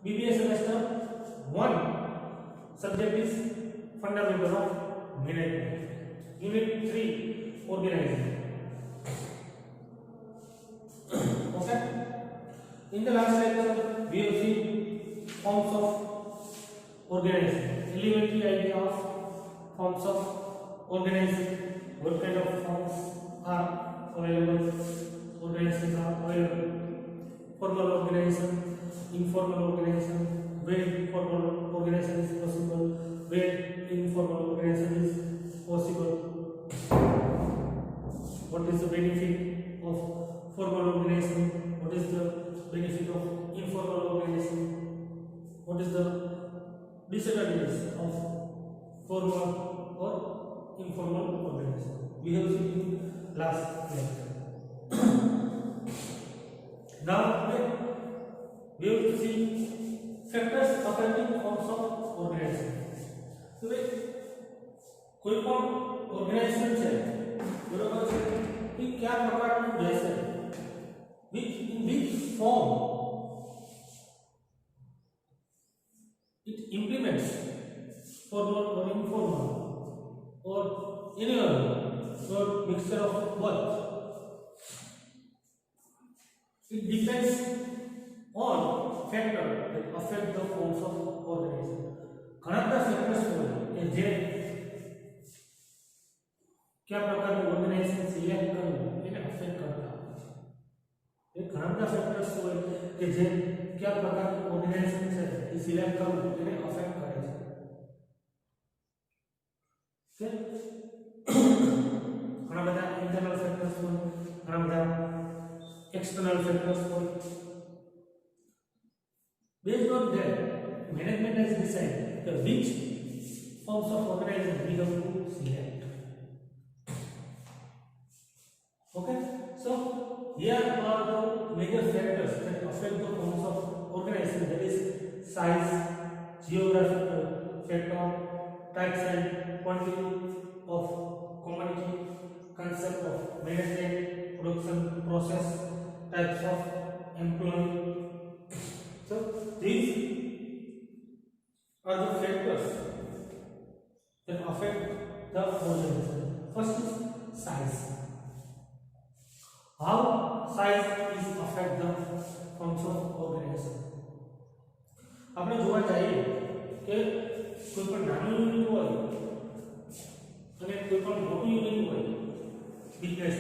BBA semester 1 subject is fundamental of management. Unit 3 organizing. Okay. In the last lecture we have seen forms of organizing. Elementary idea of forms of organizing. What kind of forms are available? Organizations are available. Formal organization, informal organization, where formal organization is possible, where informal organization is possible. What is the benefit of formal organization? What is the benefit of informal organization? What is the disadvantages of formal or informal organization? We have seen in last lecture. Now we have to see factors affecting forms of organization. तो भाई कोई पण organisation છે बराबर છે कि क्या प्रकारનું રહેશે which form it implements formal or informal or any other or mixture of both. It depends on factors that affect the forms of organization. घણા બધા ફેક્ટર્સ હોય કે જે કયા પ્રકારનું ઓર્ગેનાઇઝેશન સિલેક્ટ કરવું એને અફેક્ટ કરતા હોય છે. એ ઘણા બધા ફેક્ટર્સ હોય કે જે કયા પ્રકારનું ઓર્ગેનાઇઝેશન છે એ સિલેક્ટ કરવું એને અફેક્ટ કરે છે. કે ઘણા બધા ઇન્ટરનલ ફેક્ટર્સ હોય, ઘણા બધા external factors for based on that management has decided which forms of organization we have to select. Okay, so here are the major factors that affect the forms of organization, that is size, geographical factor, types and quantity of commodity, concept of management, production process, types of employee. So these are the factors that affect the organization. First is size. How size is affect the forms of organization? આપણે જોવા જઈએ કે કોઈ પણ નાનું unit હોય અને કોઈ પણ મોટું યુનિટ હોય બિઝનેસ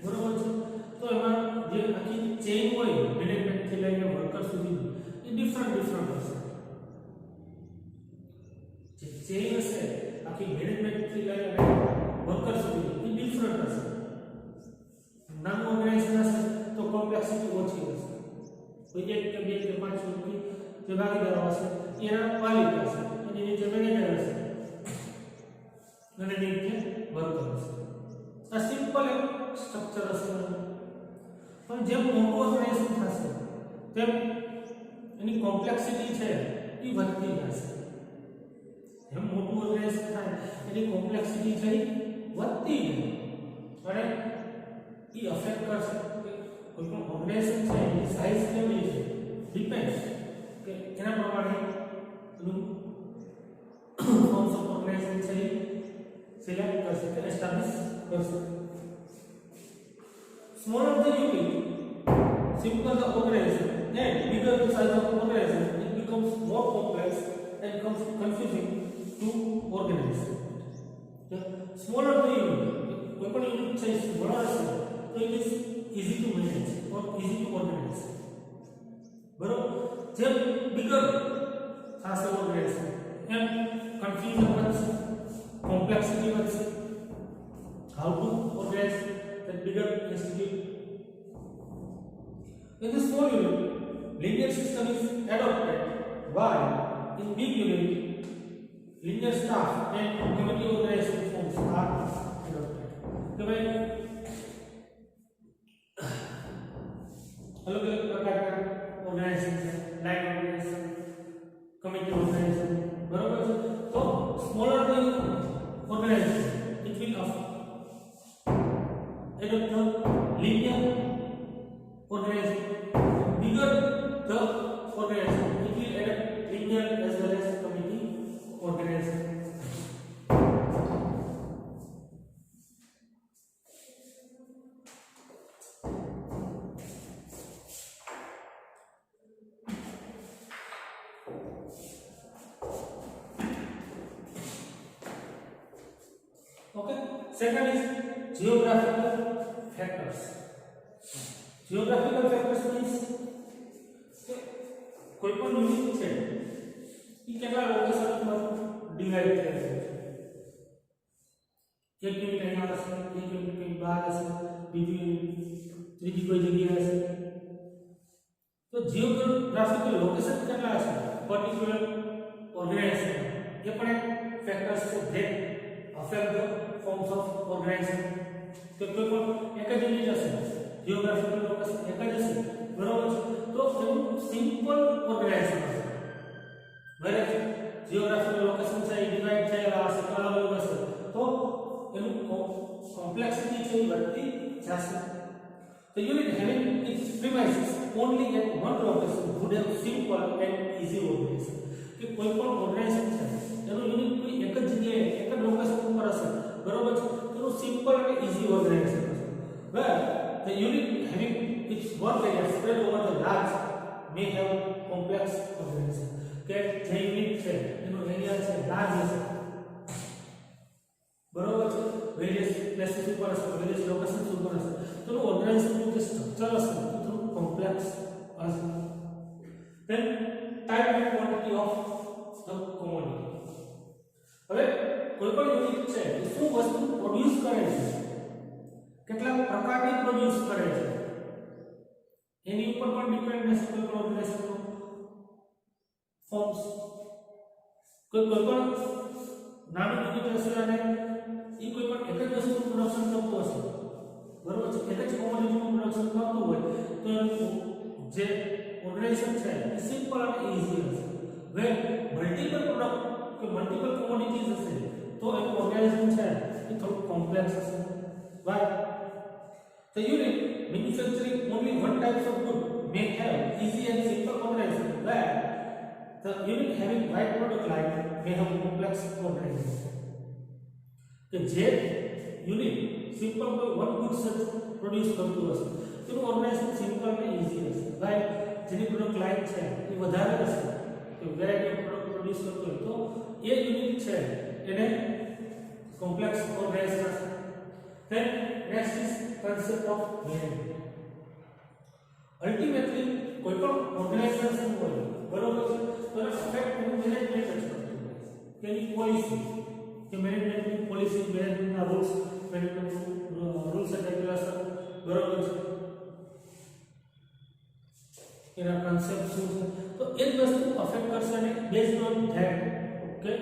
બરોબર છે તો એમાં જે આખી ચેઇન હોય મેનેજમેન્ટ થી લઈને વર્કર સુધી એ ડિફરન્ટ હશે. જે ચેઇન હશે આખી મેનેજમેન્ટ થી લઈને વર્કર સુધી એ ડિફરન્ટ હશે. નાનું ઓર્ગેનાઇઝેશન હશે તો કોમ્પ્લેક્સિટી ઓછી હશે. કોઈ એક કે બે કે પાંચ વ્યક્તિ જે ભાગીદારો હશે એના માલિક હશે, એની નીચે મેનેજર હશે અને નીચે વર્કર હશે. આ સિમ્પલ એક સ્ટ્રક્ચર હશે. પણ જેમ મોટું ઓર્ગેનાઇઝેશન થશે તેમ એની કોમ્પ્લેક્સિટી છે એ વધતી જશે. જેમ મોટું ઓર્ગેનાઇઝેશન થાય એની કોમ્પ્લેક્સિટી છે એ વધતી જાય અને એ અફેક્ટ કરશે કે કોઈ પણ ઓર્ગેનાઇઝેશન છે એની સાઇઝ કેવી છે ડિપેન્ડ્સ કે એના પ્રમાણે એનું ફોર્મ્સ ઓફ ઓર્ગેનાઇઝેશન છે એ સિલેક્ટ કરશે કે એસ્ટાબ્લિશ કરશે. Smaller the unit, simpler the organization, and bigger the size of the organization, it becomes more complex and confusing to organize. The smaller the unit, when unit size is smaller, so it is easy to manage or easy to organize. But when bigger size of organization, and confusion comes, complexity comes, how to organize that bigger institute. In the small unit, linear system is adopted, while in big unit, linear staff and committee organization forms are adopted. तो भाई अलग-अलग प्रकार का organisation है, line organisation, committee organisation, बराबर है. तो smaller the organisation, it will adopt the linear organization. Bigger the organization. It will adapt linear as well as committee organization. Okay. Second is geographical factors. Geographical factors means कोई पण unit છે ઈ કેટલા લોકેશનમાં divide થયેલ છે. એક unit અહીંયા હશે, એક યુનિટ કઈ બહાર હશે, બીજી યુનિટ ત્રીજી કોઈ જગ્યાએ હશે. તો જીઓગ્રાફિકલ લોકેશન કેટલા હશે પર્ટિક્યુલર ઓર્ગેનાઇઝેશન એ પણ એક ફેક્ટર્સ છે that affect the forms of organisation. તો કોઈ પણ એક જ યુનિટ હશે, જીઓગ્રાફિકલ લોકેશન એક જ હશે, બરોબર છે, તો એનું સિમ્પલ ઓર્ગેનાઇઝેશન હશે. વેરેજ જીઓગ્રાફિકલ લોકેશન છે એ ડિવાઇડ થયેલા હશે, અલગ અલગ હશે, તો એનું કોમ્પ્લેક્સિટી છે એ વધતી જશે. The unit having its premises only at one location would have simple and easy organization. કે કોઈ પણ ઓર્ગેનાઇઝેશન છે એનું યુનિટ કોઈ એક જ જગ્યાએ એક જ લોકેશન ઉપર હશે, બરોબર છે, તો એનું સિમ્પલ અને ઈઝી ઓર્ગેનાઇઝેશન હશે. Where the unit having its work area spread over the large may have complex organization. કે જે યુનિટ છે એનો એરિયા છે લાર્જ હશે, બરોબર છે, વેરિયસ પ્લેસીસ ઉપર હશે, વેરિયસ લોકેશન્સ ઉપર હશે, તો ઓર્ગેનાઇઝેશનનું જે સ્ટ્રક્ચર હશે એ થોડું કોમ્પ્લેક્સ હશે. Then type and quantity of the commodity. હવે કોઈ પણ યુનિટ છે એ શું વસ્તુ પ્રોડ્યુસ કરે છે, કેટલા પ્રકારની પ્રોડ્યુસ કરે છે એની ઉપર પણ ડિપેન્ડ રહેશે કોઈ પણ ઓર્ગેનાઇઝેશનનો ફોર્મ્સ. કોઈ પણ નાનું યુનિટ હશે અને એ કોઈ પણ એક જ વસ્તુનું પ્રોડક્શન કરતું હશે, બરોબર છે, એક જ કોમોડિટીનું પ્રોડક્શન કરતું હોય તો જે ઓર્ગેનાઇઝેશન છે એ સિમ્પલ અને ઈઝી હશે. વે મલ્ટીપલ પ્રોડક્ટ કે મલ્ટીપલ કોમોડિટીઝ હશે તો એનું ઓર્ગેનાઇઝેશન છે એ થોડું કોમ્પ્લેક્સ હશે. Why? The unit manufacturing only one type of good may have easy and simple organization, where the unit having wide product line may have complex organization. કે જે unit simple કોઈ one goods produce કરતું હશે તેનું organisation simple અને easy હશે. ભાઈ જેની પ્રોડક્ટ લાઈન છે એ વધારે હશે, તો વેરાયટી ઓફ પ્રોડક્ટ પ્રોડ્યુસ કરતો હોય તો એ યુનિટ છે એને કોમ્પ્લેક્સ ઓર્ગેનાઇઝેશન હશે. Then next is concept of management. Ultimately કોઈ પણ ઓર્ગેનાઇઝેશન હોય, બરોબર છે, તો એને અફેક્ટ મેનેજમેન્ટ જ કરતું હોય કે એની પોલિસી, કે મેનેજમેન્ટની પોલિસી, મેનેજમેન્ટના રૂલ્સ, મેનેજમેન્ટના રૂલ્સ એન્ડ રેગ્યુલેશન, બરોબર છે, એના કન્સેપ્ટ શું છે, તો એ જ વસ્તુ અફેક્ટ કરશે અને based on that okay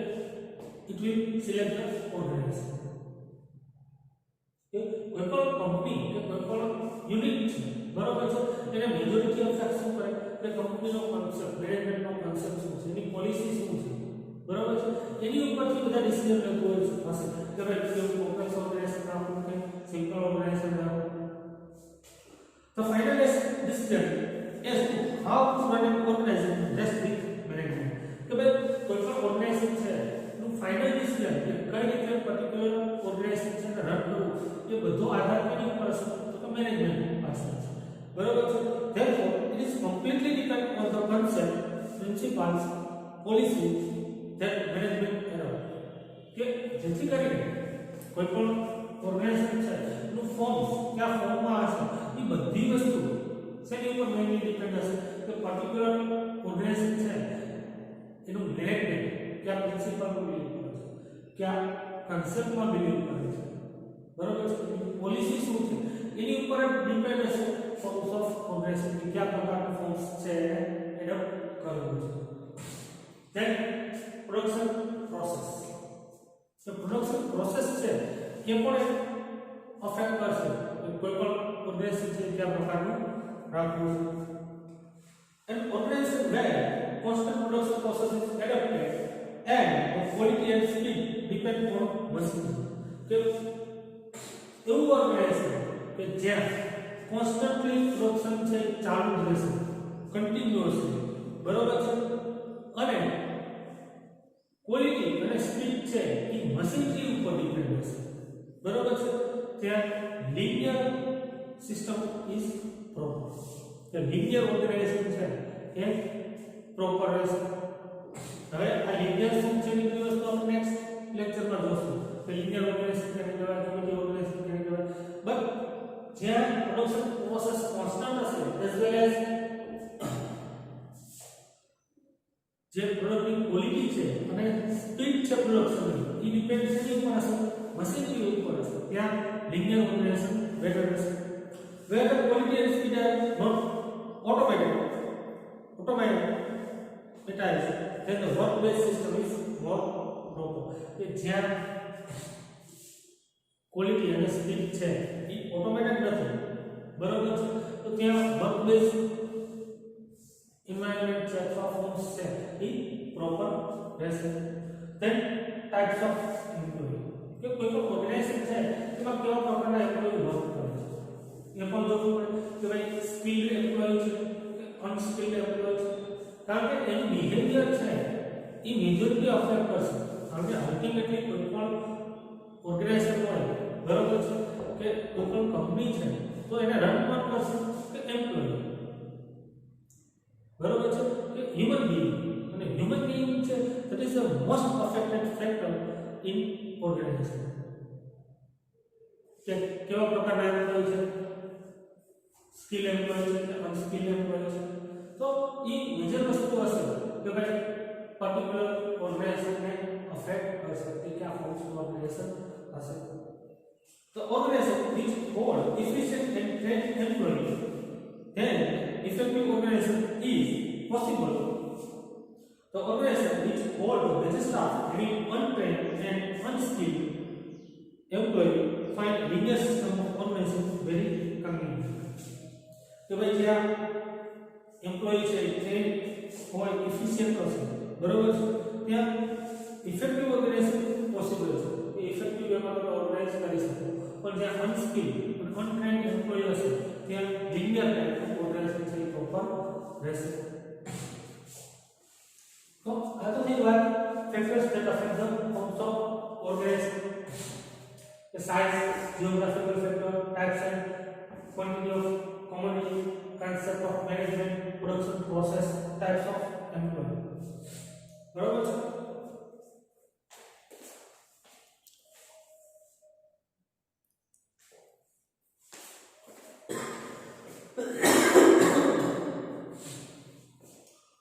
it will select the organisation. કોઈ પણ કંપની કે કોઈ પણ યુનિટ છે, બરોબર છે, એને મેજોરિટી અફેક્ટ શું કરે કે કંપનીનો કોન્સેપ્ટ, મેનેજમેન્ટનો કોન્સેપ્ટ શું છે, એની પોલિસી શું છે, બરોબર છે, એની ઉપરથી બધા ડિસિઝન લેતું હોય છે હશે કે ભાઈ કેવું કોમ્પ્લેક્સ ઓર્ગેનાઇઝેશન રાખવું કે સિમ્પલ ઓર્ગેનાઇઝેશન રાખવું. The final decision as to how to run an organization rests with management. કે ભાઈ કોઈ પણ ઓર્ગેનાઇઝેશન છે એનું ફાઇનલ ડિસિઝન કે કઈ રીતે પર્ટિક્યુલર ઓર્ગેનાઇઝેશન ને રન કરવું એ બધો આધાર કોની ઉપર હશે તો મેનેજમેન્ટ પાસે હશે, બરોબર છે. Therefore it is completely depend on the concept, principles, policy that management adopt. કે જેથી કરીને કોઈ પણ ઓર્ગેનાઇઝેશન છે એનું ફોર્મ કયા ફોર્મમાં હશે એ બધી વસ્તુ શેની ઉપર મેઇનલી ડિપેન્ડ હશે કે પર્ટિક્યુલર ઓર્ગેનાઇઝેશન છે એનું મેનેજમેન્ટ કયા પ્રિન્સિપલમાં બિલીવ કરે છે, કયા કન્સેપ્ટમાં બિલીવ કરે છે, બરોબર છે, પોલિસી શું છે એની ઉપર ડિપેન્ડ હશે ફોર્મ્સ ઓફ ઓર્ગેનાઇઝેશન કે કયા પ્રકારના ફોર્મ્સ છે એડોપ્ટ કરવું છે. Then production process. તો પ્રોડક્શન પ્રોસેસ છે એ પણ અફેક્ટ કરશે કોઈ પણ ઓર્ગેનાઇઝેશન છે કયા પ્રકારનું રાખવું છે. And organisation where constant production process is adapted and the quality and speed depend on machine. કે એવું ઓર્ગેનાઇઝેશન કે જ્યાં કોન્સ્ટન્ટલી પ્રોડક્શન છે ચાલુ જ રહેશે, કન્ટિન્યુઅસલી, બરોબર છે અને ક્વોલિટી અને સ્પીડ છે એ મશીનરી ઉપર ડિપેન્ડ હશે બરોબર છે ત્યાં લિનિયર સિસ્ટમ ઇઝ પ્રોપર કે લિનિયર ઓર્ગેનાઇઝેશન છે એ પ્રોપર રહેશે હવે આ લિનિયર શું છે ની વસ્તુ આપણે નેક્સ્ટ લેક્ચરમાં જોશું કે લિનિયર ઓર્ગેનાઇઝેશન કેને કહેવાય કમ્યુનિટી ઓર્ગેનાઇઝેશન કેને કહેવાય બટ જ્યાં પ્રોડક્શન પ્રોસેસ કોન્સ્ટન્ટ હશે એઝ વેલ એઝ જે પ્રોડક્ટની ક્વોલિટી છે અને સ્પીડ છે પ્રોડક્શનની એ ડિપેન્ડ શેની ઉપર હશે મશીનરી ઉપર હશે ત્યાં લિનિયર ઓર્ગેનાઇઝેશન બેટર રહેશે where the quality and speed are not automatized then the work based system is more proper કે જ્યાં ક્વોલિટી અને સ્પીડ છે એ ઓટોમેટેડ નથી બરોબર છે તો ત્યાં વર્ક બેઝ environment છે અથવા ફોર્મ્સ છે એ પ્રોપર રહેશે then types of employee કે કોઈ પણ ઓર્ગેનાઇઝેશન છે એમાં કેવા પ્રકારના એમ્પ્લોયી વર્ક કરે છે એ પણ જોવું પડે કે ભાઈ સ્કિલ્ડ એમ્પ્લોયી છે કે અનસ્કિલ્ડ એમ્પ્લોયી છે કારણ કે એનું બિહેવિયર છે એ મેજોરિટી અફેક્ટ કરશે કારણ કે અલ્ટિમેટલી કોઈ પણ ઓર્ગેનાઇઝેશન હોય બરોબર છે કે કોઈ પણ કંપની છે તો એને રન કોણ કરશે કે એમ્પ્લોયી બરોબર છે કે હ્યુમન બીઈંગ અને હ્યુમન બીઈંગ છે that is the most affected factor in organisation કે કેવા પ્રકારના એમ્પ્લોયી છે સ્કિલ એમ્પ્લોયી છે કે અનસ્કિલ એમ્પ્લોયી છે તો એ મેજર વસ્તુ હશે કે ભાઈ પર્ટિક્યુલર ઓર્ગેનાઇઝેશનને અફેક્ટ કરશે કે આ ફંક્શન ઓર્ગેનાઇઝેશન હશે તો organisation which hold efficient and trained employees then effective organization is possible. The organization which hold the staff having untrained and unskilled employee find linear system of organization very convenient. કે ભાઈ જ્યાં employee છે train હોય efficient હશે બરોબર છે ત્યાં effective organisation possible છે કે ઇફેક્ટિવ એમાં તમે ઓર્ગેનાઇઝ કરી શકો પણ જ્યાં અનસ્કિલ અને અનટ્રેન્ડ એમ્પ્લોયી હશે ત્યાં લિનિયર ટાઈપ ઓર્ગેનાઇઝેશન છે પ્રોપર રહેશે તો આ તો થઈ વાત factors that affect the forms of organisation the size geographical factor types and quantity of commodity concept of management production process types of employee બરાબર છે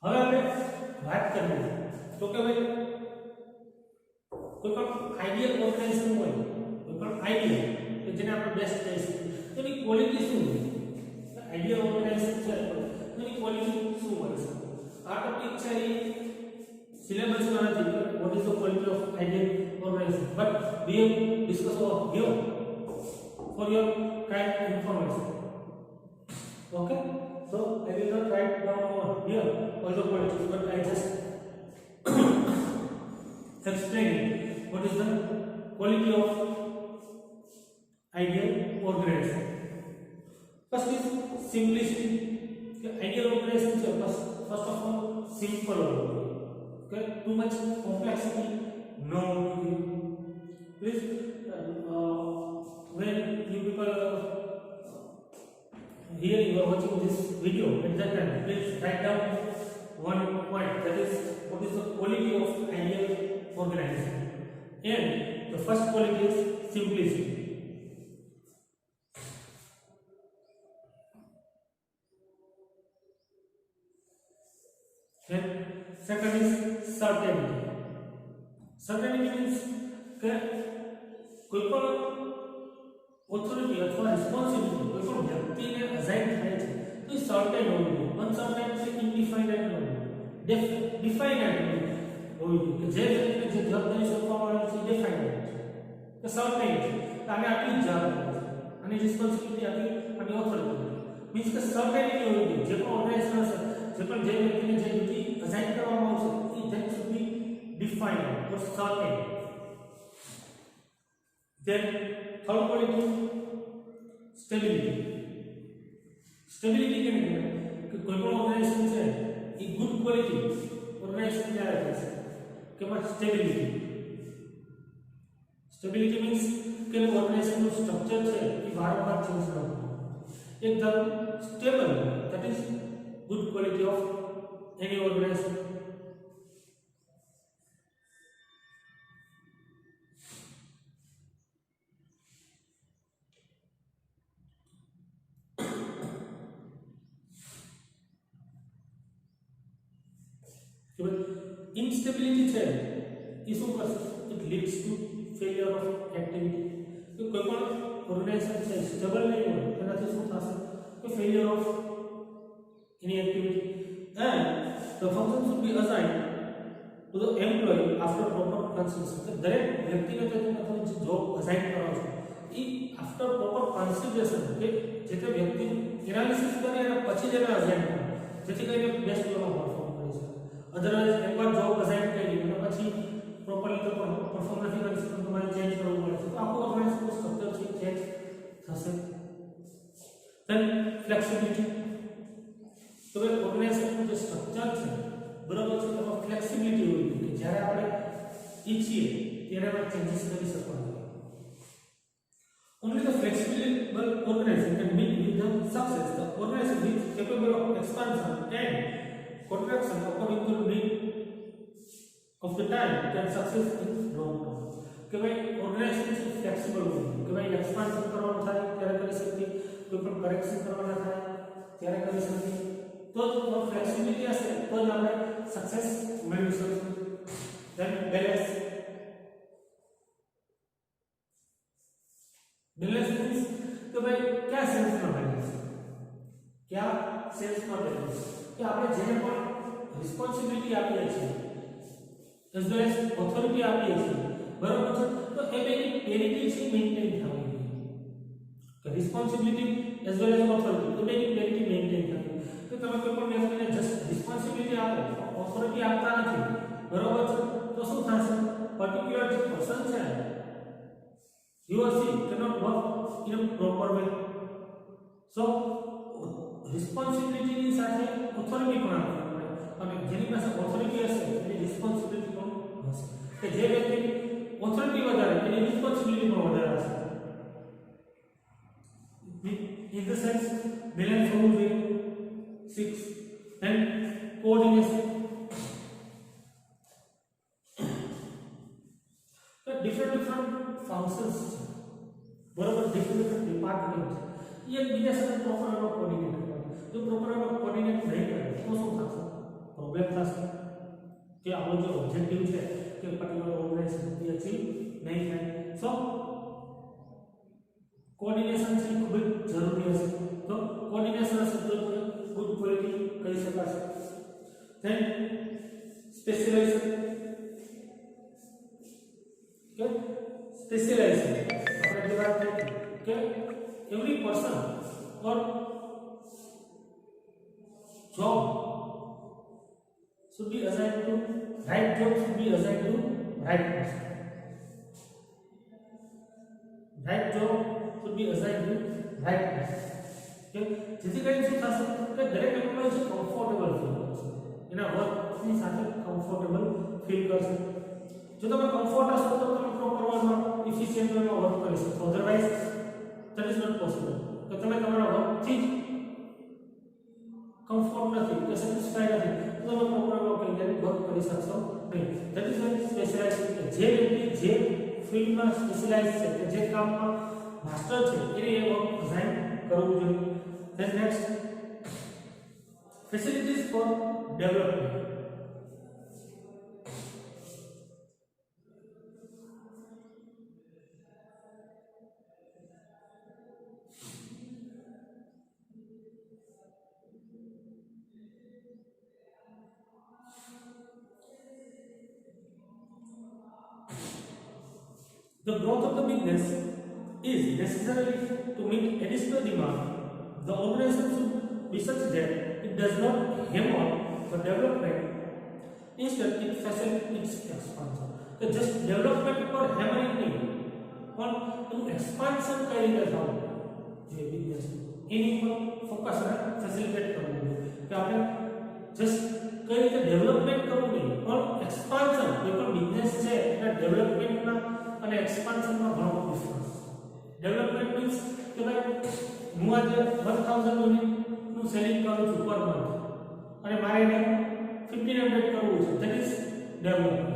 હવે આપણે વાત કરીએ તો કે ભાઈ કોઈ પણ આઈડિયલ ઓર્ગેનાઇઝેશન હોય આઈડિયા કે જેને આપણે બેસ્ટ કહી શકીએ તો એની ક્વોલિટી શું હોય આઈડિયા ઓર્ગેનાઇઝેશન છે તો એની ક્વોલિટી શું હોય છે આ ટોપિક છે એ સિલેબસમાં નથી what is the quality of ideal organisation but we have discuss over here for your kind information okay so I will not write down over here all the qualities but I just explain what is the quality of ideal organization. First is simplicity. Okay, ideal organization is first of all simple. Okay, too much complexity, no. Please, when you people here you are watching this video at that time, please write down one point, that is what is the quality of ideal organization. And the first quality is simplicity. Then second is certainty. Certainty means કે કોઈ પણ authority અથવા responsibility કોઈ પણ વ્યક્તિને assign થાય છે તો એ સર્ટેન હોવી જોઈએ અનસર્ટેન છે ઇનડિફાઇનાઇટ હોવી જોઈએ ડિફાઇનાઇટ હોવી જોઈએ કે જે વ્યક્તિને જે જવાબદારી સોંપવામાં આવી છે એ ડિફાઇનાઇટ છે કે સર્ટેન છે કે આને આટલી જ જવાબદારી છે આની રિસ્પોન્સિબિલિટી આની ઓથોરિટી મીન્સ કે સર્ટેનિટી હોવી જોઈએ જે પણ ઓર્ગેનાઇઝેશન હશે જે પણ જે વ્યક્તિને જે ડ્યુટી અસાઇન કરવામાં આવશે એ that should be defined or certain then third quality stability કેને કહેવાય કે કોઈ પણ ઓર્ગેનાઇઝેશન છે એ ગુડ ક્વોલિટી ઓર્ગેનાઇઝેશન ક્યારે થશે કે માં સ્ટેબિલિટી મીન્સ કે ઓર્ગેનાઇઝેશનનું સ્ટ્રક્ચર છે એ વારંવાર ચેન્જ ન થાય એકદમ stable that is good quality of any organisation. Instability છે એ શું કરશે it leads to failure of activity. તો કોઈ પણ ઓર્ગેનાઇઝેશન છે સ્ટેબલ નહીં હોય તેનાથી શું થશે કે failure of any activity and the function should be assigned to the employee after proper consideration. દરેક વ્યક્તિને તમે જોબ અસાઇન કરો છો એ આફ્ટર પ્રોપર કન્સિડરેશન કે જે તે વ્યક્તિ એનાલિસિસ કરે અને પછી જ એને અસાઇન કરો જેથી કરીને બેસ્ટ લેવલ પરફોર્મ કરી શકે. અધરવાઇઝ એકવાર જોબ અસાઇન કરી અને પછી પ્રોપરલી તો પરફોર્મ નથી કરી શકતો તમારે ચેન્જ કરવું પડે છે તો આખું ઓર્ગેનાઇઝેશનનું સ્ટ્રક્ચર છે ચેન્જ થશે. Then flexibility. તો એ ઓર્ગેનાઇઝેશનનું જે સ્ટ્રક્ચર છે બરાબર છે તેમાં ફ્લેક્સિબિલિટી હોવી જોઈએ કે જ્યારે આપણે ઈચ્છીએ ત્યારે આપણે ચેન્જીસ કરી શકવાનું. Only the flexible organization can meet with the success. The organization is capable of expansion and contraction according to the need of the time can success in long term. કે ભાઈ ઓર્ગેનાઇઝેશન છે flexible હોય કે ભાઈ expansion કરવાનું થાય ત્યારે કરી શકીએ કોઈ પણ કરેક્શન કરવાના થાય ત્યારે કરી શકીએ તો જ ફ્લેક્સિબિલિટી હશે તો જ આપણે સક્સેસ મેળવી શકીશું. Than balance. બેલેન્સ મીન્સ તો ભાઈ क्या સેન્સમાં બેલેન્સ क्या સેન્સમાં બેલેન્સ કે આપણે જેને પણ રિસ્પોન્સિબિલિટી આપીએ છીએ એઝ વેલ એઝ ઓથોરિટી આપીએ છીએ બરાબર છે તો એ બેની પેરિટી છે મેન્ટેન થવી જોઈએ કે responsibility as well as authority તો બેની પેરિટી મેન્ટેન થવી. તો તમે કોઈ પણ વ્યક્તિને જસ્ટ રિસ્પોન્સિબિલિટી આપો ઓથોરિટી આપતા નથી બરાબર છે તો શું થશે પર્ટિક્યુલર જે પર્સન છે he or she cannot work in a proper way. So responsibility ની સાથે authority પણ આપવી પડે અને જેની પાસે authority હશે એની responsibility પણ હશે કે જે વ્યક્તિ authority વધારે એની responsibility પણ વધારે હશે. In the sense balance હોવું જોઈએ. 6 and coordination. different functions बराबर डिफरेंट डिपार्टमेंट ये बीजा से प्रॉपर वे कोऑर्डिनेट करना जो प्रॉपर वे कोऑर्डिनेट नहीं करे तो શું થશે પ્રોબ્લેમ થશે કે આપણો જે ઓબ્જેક્ટિવ છે કે પર્ટિક્યુલર ઓર્ગેનાઇઝેશન થી અચીવ નહીં થાય. સો કોઓર્ડિનેશન છે ખૂબ જ જરૂરી હશે તો કોઓર્ડિનેશન હશે તો ગુડ ક્વોલિટી કરી શકાશે. Than specialisation. કે સ્પેશિયલાઇઝેશન આપણે જે વાત કરી કે every person or job should be assigned to right job should be assigned to right person. Right job should be assigned to right person. કે જેથી કરીને શું થશે કે દરેક એમ્પ્લોયી છે કમ્ફર્ટેબલ ફીલ કરશે એના વર્કની સાથે કમ્ફર્ટેબલ ફીલ કરશે. જો તમે કમ્ફર્ટ હશો તો તમે પ્રોપર વર્કમાં ઇફિશિયન્ટ વેમાં વર્ક કરી શકશો. Otherwise that is not possible કે તમે તમારા વર્કથી જ કમ્ફર્ટ નથી કે સેટિસ્ફાઈડ નથી તો તમે પ્રોપર વર્ક કરી શકશો નહીં. That is very specialisation. જે વ્યક્તિ જે ફિલ્ડમાં સ્પેશિયલાઇઝ છે કે જે કામમાં માસ્ટર છે એને એ વર્ક ડિઝાઇન કરવું જોઈએ. Than next facilities four development. The growth of the business is necessary to meet additional demand. The organization should be such that it does not hamper the development. Instead, it facilitates expansion. So just development पर hammering नहीं, पर तुम expansion का ही करना ये business. इन्हीं पर focus है facilitate करना कि आपने just कहीं तो ડેવલપમેન્ટના અને એક્સપાન્શનમાં ઘણો ડિફરન્સ છે. ડેવલપમેન્ટ મીન્સ કે ભાઈ હું આજે 1000 યુનિટનું સેલિંગ કરું છું પર મંથ અને મારે એને 1500 કરવું છે, ધેટ ઇઝ ડેવલપમેન્ટ.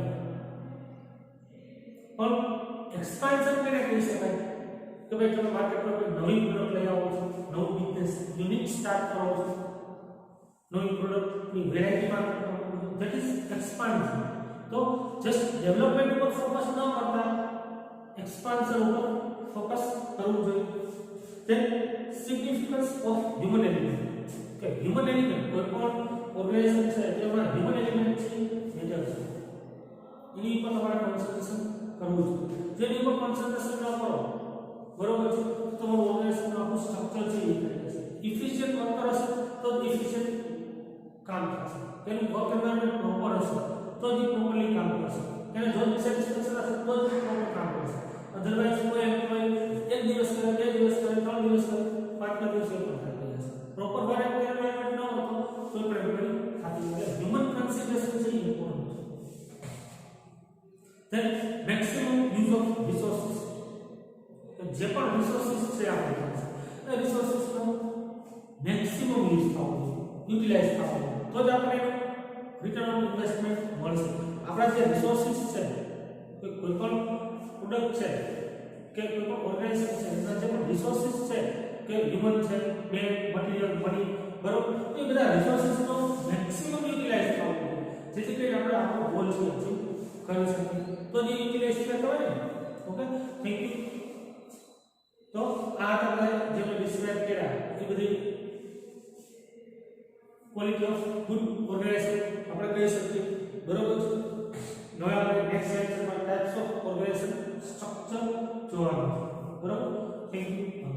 પણ એક્સપાન્શન કેને કહી શકાય કે ભાઈ તમે માર્કેટ પર કોઈ નવી પ્રોડક્ટ લઈ આવો છો, નવું બિઝનેસ યુનિટ સ્ટાર્ટ કરો છો, નવી પ્રોડક્ટની વેરાયટી માર્કેટ કરો છો, ધેટ ઇઝ એક્સપાન્શન. તો જસ્ટ ડેવલપમેન્ટ ઉપર ફોકસ ન કરતા એક્સપાન્શન ઉપર ફોકસ કરવું જોઈએ. then significance of human element કે હ્યુમન એલિમેન્ટ કોઈ પણ ઓર્ગેનાઇઝેશન છે તેમાં હ્યુમન એલિમેન્ટ છે મેજર છે, એની ઉપર તમારે કોન્સન્ટ્રેશન કરવું જોઈએ. જેની ઉપર કોન્સન્ટ્રેશન ન કરો બરોબર છે તો તમારું ઓર્ગેનાઇઝેશનનું આખું સ્ટ્રક્ચર છે એ કરી જશે. ઇફિશિયન્ટ વર્કર હશે તો જ ઇફિશિયન્ટ કામ થશે, તેનું વર્ક એન્વાયરમેન્ટ પ્રોપર હશે તો જ પ્રોપરલી કામ કરશે, એને જોબ સેટિસ્ફેક્શન હશે તો જ પ્રોપર કામ કરશે. અધરવાઇઝ કોઈ એમ્પ્લોય એક દિવસ કરે, બે દિવસ કરે, 3 દિવસ કરે, 5મા દિવસે પણ થઈ જશે. પ્રોપર વર્ક એન્વાયરમેન્ટ ન હોય તો કોઈ પણ એમ્પ્લોય ખાતી નથી. હ્યુમન કન્સિડરેશન છે ઇમ્પોર્ટન્ટ છે. then maximum use of resources, જે પણ રિસોર્સિસ છે આપણી પાસે એ રિસોર્સિસનો મેક્સિમમ યુઝ થવો જોઈએ, યુટિલાઇઝ થવો જોઈએ, તો જ આપણે રિટર્ન ઓન ઇન્વેસ્ટમેન્ટ મળશે. આપણા જે રિસોર્સિસ છે કોઈ પણ પ્રોડક્ટ છે કે કોઈ પણ ઓર્ગેનાઇઝેશન છે એના જે પણ રિસોર્સિસ છે કે હ્યુમન છે, મેન, મટીરીયલ, મની, બરોબર, એ બધા રિસોર્સિસનો મેક્સિમમ યુટિલાઇઝ થવો જોઈએ જેથી કરીને આપણે આપણો ગોલ છે અચીવ કરી શકીએ. તો જે યુટિલાઇઝ કહેવાય ને. Okay, thank you. તો આ તમને જે મેં ડિસ્ક્રાઇબ કર્યા એ બધી ક્વોલિટી ઓફ ગુડ ઓર્ગેનાઇઝેશન આપણે કહી શકીએ, બરોબર છે. હવે આપણે નેક્સ્ટ લેક્ચરમાં ટાઇપ્સ ઓફ ઓર્ગેનાઇઝેશન સ્ટ્રક્ચર જોવાનું છે, બરોબર. Thank you.